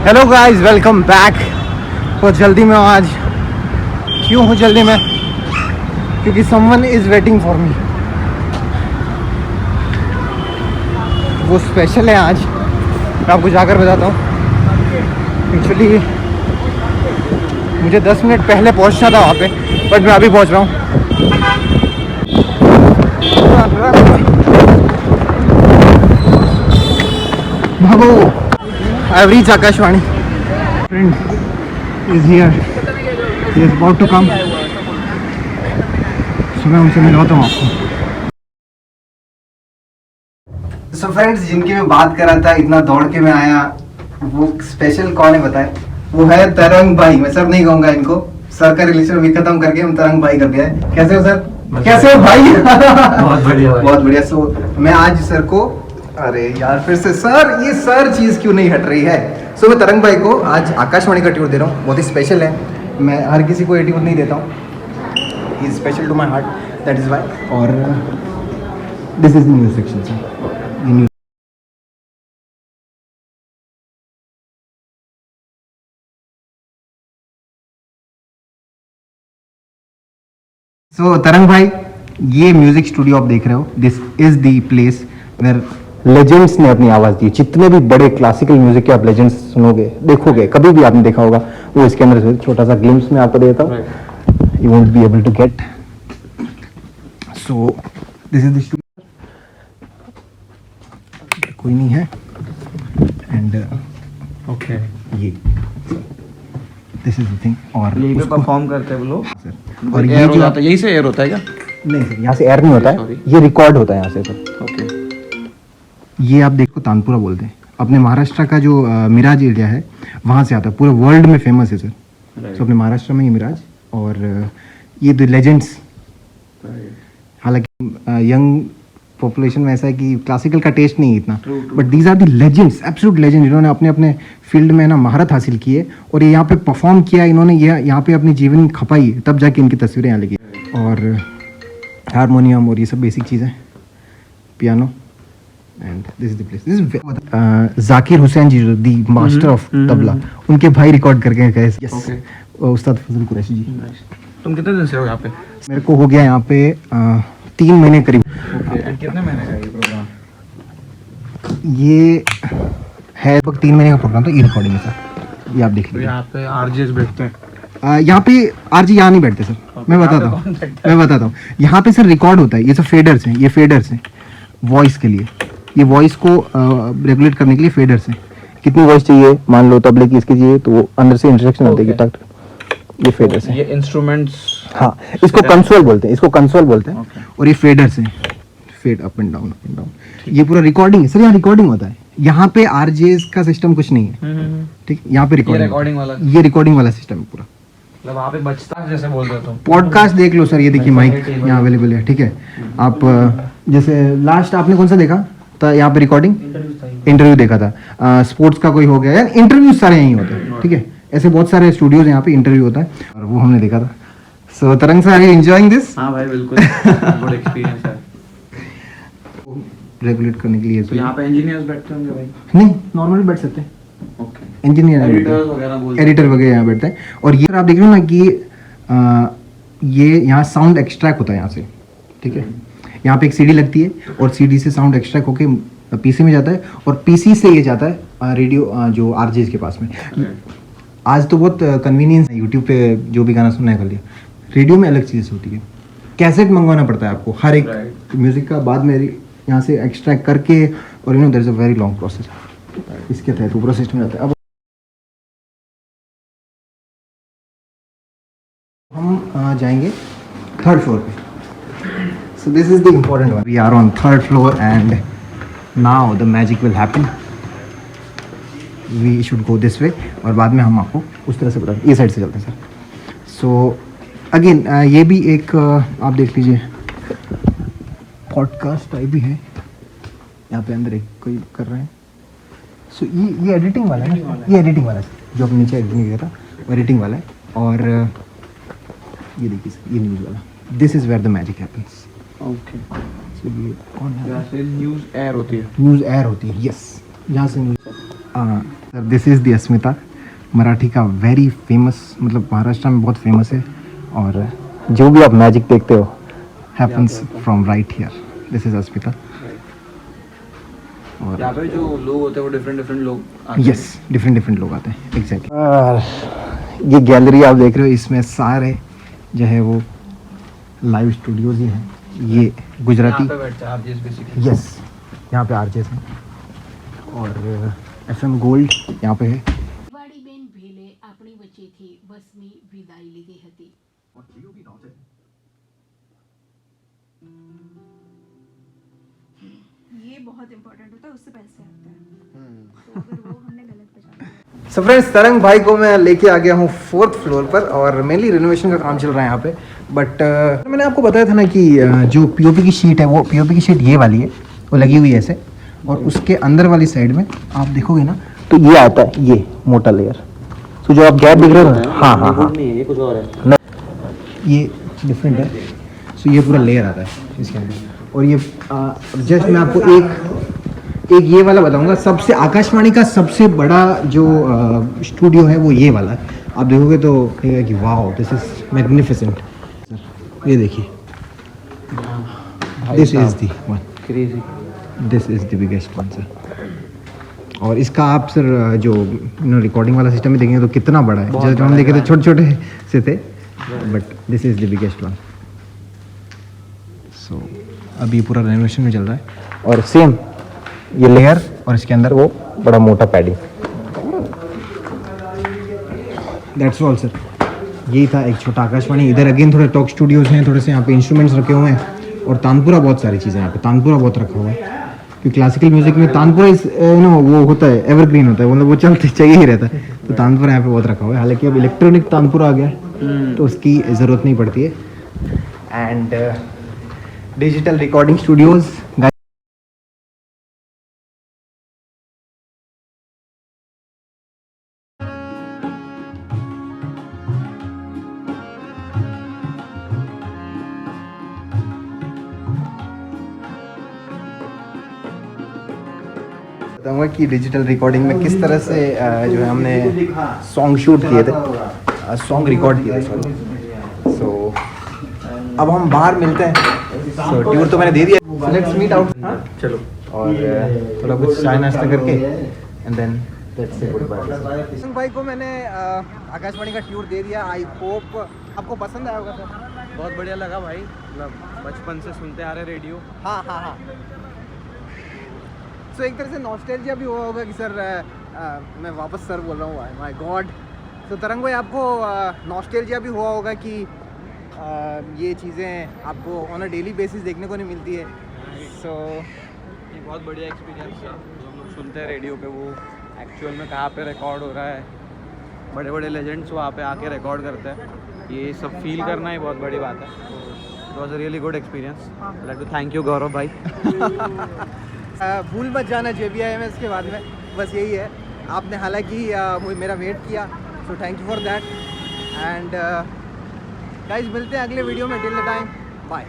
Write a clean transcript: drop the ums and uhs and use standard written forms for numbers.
Hello guys, welcome back. बहुत जल्दी में हूँ आज। क्यों हूँ जल्दी में? क्योंकि someone is waiting for me. वो स्पेशल है आज, मैं आपको जाकर बताता हूँ। एक्चुअली मुझे 10 मिनट पहले पहुँचना था वहाँ पे, बट मैं अभी पहुँच रहा हूँ। बाबू, I have reached Akashvani. Friend is here. He is about to come. So मैं उनसे मिलवाता हूँ आपको। So friends, जिनकी मैं बात कर रहा था, इतना दौड़ के मैं आया, वो स्पेशल कौन है बताए? वो है तरंग भाई। मैं सर नहीं कहूँगा इनको, सर का रिलेशन भी खत्म करके हम तरंग भाई कर गए। कैसे हो सर? कैसे हो भाई? बहुत बढ़िया, बहुत बढ़िया। सो मैं आज सर को, अरे यार फिर से सर, ये सर चीज़ क्यों नहीं हट रही है? सो मैं तरंग भाई को आज आकाशवाणी का टूर दे रहा हूँ। बहुत ही स्पेशल है। मैं हर किसी को ये टूर नहीं देता हूँ। He is special to my heart, that is why. और this is news section sir. So Tarang भाई, ये म्यूजिक स्टूडियो आप देख रहे हो, this is the place where legends ने अपनी आवाज दी। जितने भी बड़े क्लासिकल म्यूजिक के आप लेजेंड्स सुनोगे, देखोगे, कभी भी आपने देखा होगा, वो इसके अंदर से छोटा सा ग्लिम्स में आपको देता हूँ। You won't be able to get. So this is the studio. कोई नहीं है। एंड ओके, ये दिस इज द थिंग। और यही पे परफॉर्म करते हैं वो लोग सर। और ये जो आता है, यही से एयर होता है क्या? नहीं सर, यहाँ से एयर नहीं होता है, ये रिकॉर्ड होता है यहाँ से सर। ओके, ये आप देखो, तानपुरा बोलते हैं। अपने महाराष्ट्र का जो मिराज एरिया है, वहाँ से आता है। पूरे वर्ल्ड में फेमस है सर। तो अपने महाराष्ट्र में ही मिराज। और ये द लेजेंड्स। हालांकि यंग पॉपुलेशन में ऐसा है कि क्लासिकल का टेस्ट नहीं है इतना, but these are the legends, absolute legend. इन्होंने अपने अपने फील्ड में ना महारत हासिल की है, और ये यहाँ पे परफॉर्म किया इन्होंने। यहाँ पे अपनी जीवन खपाई, तब जाके इनकी तस्वीरें यहाँ लगी। और हारमोनियम और ये सब बेसिक चीज़ें, piano. And this is the place. This is Zakir Hussain ji, the master of tabla, उनके भाई रिकॉर्ड करके गए। यस, उस्ताद फजल कुरैशी जी। तुम कितने दिन से हो यहाँ पे? मेरे को हो गया यहाँ पे 3 महीने करीब। ओके, कितने महीने का ये प्रोग्राम? ये है लगभग 3 महीने का प्रोग्राम। तो ये रिकॉर्डिंग है सर, ये आप देख लीजिए। यहाँ पे आरजेस बैठते हैं? यहाँ पे आरजी यहाँ नहीं बैठते सर। मैं बताता हूँ। यहाँ पे सर रिकॉर्ड होता है। ये सब फेडर्स हैं, ये फेडर्स हैं वॉइस के लिए। ये वॉइस को रेगुलेट करने के लिए फेडर्स हैं। कितनी वॉइस चाहिए, मान लो तबले की इसकी चाहिए, तो वो अंदर से इंस्ट्रक्शन आते हैं कि तक। ये फेडर्स हैं। ये इंस्ट्रूमेंट्स, हाँ, इसको कंसोल बोलते हैं, इसको कंसोल बोलते हैं। और ये फेडर्स हैं, fed up and down, up and down. ये पूरा रिकॉर्डिंग है सर। यहाँ रिकॉर्डिंग होता है। यहाँ पे आरजेस का सिस्टम कुछ नहीं है, ठीक। यहाँ पे रिकॉर्डिंग वाला, ये रिकॉर्डिंग वाला सिस्टम है पूरा। मतलब वहाँ पे बचता है, जैसे बोल रहे हो। पॉडकास्ट देख लो सर, ये देखिए माइक यहाँ अवेलेबल है, ठीक है। आप जैसे लास्ट आपने कौन सा देखा था? यहाँ पे रिकॉर्डिंग इंटरव्यू देखा था। स्पोर्ट्स का कोई हो गया, यार इंटरव्यू सारे यहीं होते हैं, ठीक है। ऐसे बहुत सारे स्टूडियोज यहाँ पे इंटरव्यू होता है, और वो हमने देखा था। So Tarang sir, are you enjoying this? हाँ भाई, बिल्कुल गुड एक्सपीरियंस है। रेगुलेट करने के लिए तो यहाँ पे इंजीनियर्स बैठते होंगे भाई? नहीं, नॉर्मली बैठ सकते हैं। ओके, इंजीनियर, एडिटर वगैरह यहाँ बैठते हैं। और ये आप देख रहे हो ना कि ये यहाँ साउंड एक्सट्रैक्ट होता है यहाँ से, ठीक है। यहाँ पे एक सीडी लगती है, और सीडी से साउंड एक्सट्रैक्ट होके पीसी में जाता है, और पीसी से ये जाता है रेडियो जो आरजेस के पास में। आज तो बहुत कन्वीनियंस है, यूट्यूब पे जो भी गाना सुनना है कर लिया। रेडियो में अलग चीज़ होती है, कैसेट मंगवाना पड़ता है आपको हर एक म्यूजिक का। बाद में यहाँ से एक्सट्रैक्ट करके, और you know there is a very long process. इसके तहत पूरा सिस्टम जाता है। अब हम जाएंगे 3rd फ्लोर पे। So this is the important one. We are on 3rd floor, and now the magic will happen. We should go this way, और बाद में हम आपको उस तरह से बताएंगे। ये साइड से चलते हैं सर। So again ये भी एक आप देख लीजिए, पॉडकास्ट टाइप भी है। यहाँ पे अंदर एक कोई कर रहे हैं। So ये एडिटिंग वाला है ना? ये एडिटिंग वाला है जो अपने नीचे एडिटिंग किया था, वो एडिटिंग वाला है। और ये देखिए सर, ये न्यूज़ वाला, this is where the magic happens. Okay, so ये कौन है? न्यूज़ एयर होती है। न्यूज़ एयर होती है, यस। यहाँ से न्यूज़ दिस इज़ दी अस्मिता, मराठी का वेरी फेमस, मतलब महाराष्ट्र में बहुत फेमस है। और जो भी आप मैजिक देखते हो happens from right here. This is Asmita. और यहाँ पे जो लोग होते हैं वो डिफरेंट लोग आते हैं। यस, डिफरेंट लोग आते हैं, एग्जैक्टली। ये गैलरी आप देख रहे हो, इसमें सारे जो है वो लाइव स्टूडियोज ही हैं। ये गुजराती, यहाँ पे बैठते हैं RJs बेसिकली। यस, यहाँ पे आरजेस हैं। और FM गोल्ड यहाँ पे है। વાડીબેન ભેલે આપણી વચ્ચેથી બસની વિદાય લીધી હતી. ये बहुत इंपॉर्टेंट होता है, उससे पैसे आते हैं, तो अगर वो हमने गलत बजा दिया। सो फ्रेंड्स, तरंग भाई को मैं लेके आ गया हूँ 4th फ्लोर पर और मेनली रिनोवेशन का काम चल रहा है यहाँ पे। बट मैंने आपको बताया था ना कि जो पीओपी की शीट है, वो पीओपी की शीट ये वाली है, वो लगी हुई है ऐसे। और उसके अंदर वाली साइड में आप देखोगे ना तो ये आता है, ये मोटा लेयर। तो जो आप गैप दिख रहे हो ना, हाँ, ये कुछ और है। ये डिफरेंट है। सो ये पूरा लेयर आता है इसके अंदर। और ये जस्ट मैं आपको एक ये वाला बताऊंगा, सबसे आकाशवाणी का सबसे बड़ा जो स्टूडियो है वो ये वाला है। आप देखोगे तो कहेगा कि वाओ, दिस इज मैग्निफिसेंट। ये देखिए, this is the one, crazy. This is the biggest one sir. और इसका आप सर जो रिकॉर्डिंग वाला सिस्टम में देखेंगे तो कितना बड़ा है। जब हम देखे तो छोटे छोटे से थे, but this is the biggest one. So अभी पूरा रेनोवेशन में चल रहा है। और सेम ये लेयर और इसके अंदर वो बड़ा मोटा पैडिंग। That's all sir. यही था एक छोटा आकाशवाणी। इधर अगेन थोड़े टॉक स्टूडियोज हैं, थोड़े से यहाँ पे इंस्ट्रूमेंट्स रखे हुए हैं। और तानपुरा, बहुत सारी चीज़ें यहाँ पे, तानपुरा बहुत रखा हुआ है। क्योंकि क्लासिकल म्यूजिक में तानपुरा वो होता है, एवरग्रीन होता है, मतलब वो चलते चाहिए ही रहता है। तो तानपुरा यहाँ पे बहुत रखा हुआ है। हालांकि अब इलेक्ट्रॉनिक तानपुरा आ गया है तो उसकी ज़रूरत नहीं पड़ती है। एंड डिजिटल रिकॉर्डिंग स्टूडियोज़, बताऊंगा कि डिजिटल रिकॉर्डिंग में किस तरह से जो है हमने सॉन्ग शूट किए थे, सॉन्ग रिकॉर्ड किए थे, सॉरी। सो अब हम बाहर मिलते हैं। सो टूर तो मैंने दे दिया, लेट्स मीट आउट। चलो। और थोड़ा कुछ चाय नाश्ता करके and then let's say goodbye. भाई को मैंने आकाशवाणी का टूर दे दिया। आई होप आपको पसंद आया होगा सर। बहुत बढ़िया लगा भाई, मतलब बचपन से सुनते आ रहे रेडियो। हाँ। तो एक तरह से नॉस्टैल्जिया भी हुआ होगा कि सर मैं वापस सर बोल रहा हूँ, माय गॉड। तो तरंग भाई, आपको नॉस्टैल्जिया भी हुआ होगा कि ये चीज़ें आपको ऑन अ डेली बेसिस देखने को नहीं मिलती है। सो ये बहुत बढ़िया एक्सपीरियंस था। जो हम लोग सुनते हैं रेडियो पे, वो एक्चुअल में कहाँ पे रिकॉर्ड हो रहा है। बड़े बड़े लेजेंड्स वहाँ पे आके रिकॉर्ड करते हैं। ये सब फील करना ही बहुत बड़ी बात है। It was a really good experience. I like to thank you Gaurav भाई। भूल मत जाना JBIMS के बाद में, बस यही है। आपने हालांकि मेरा वेट किया, so thank you for that. And guys, मिलते हैं अगले वीडियो में। Till the time, bye.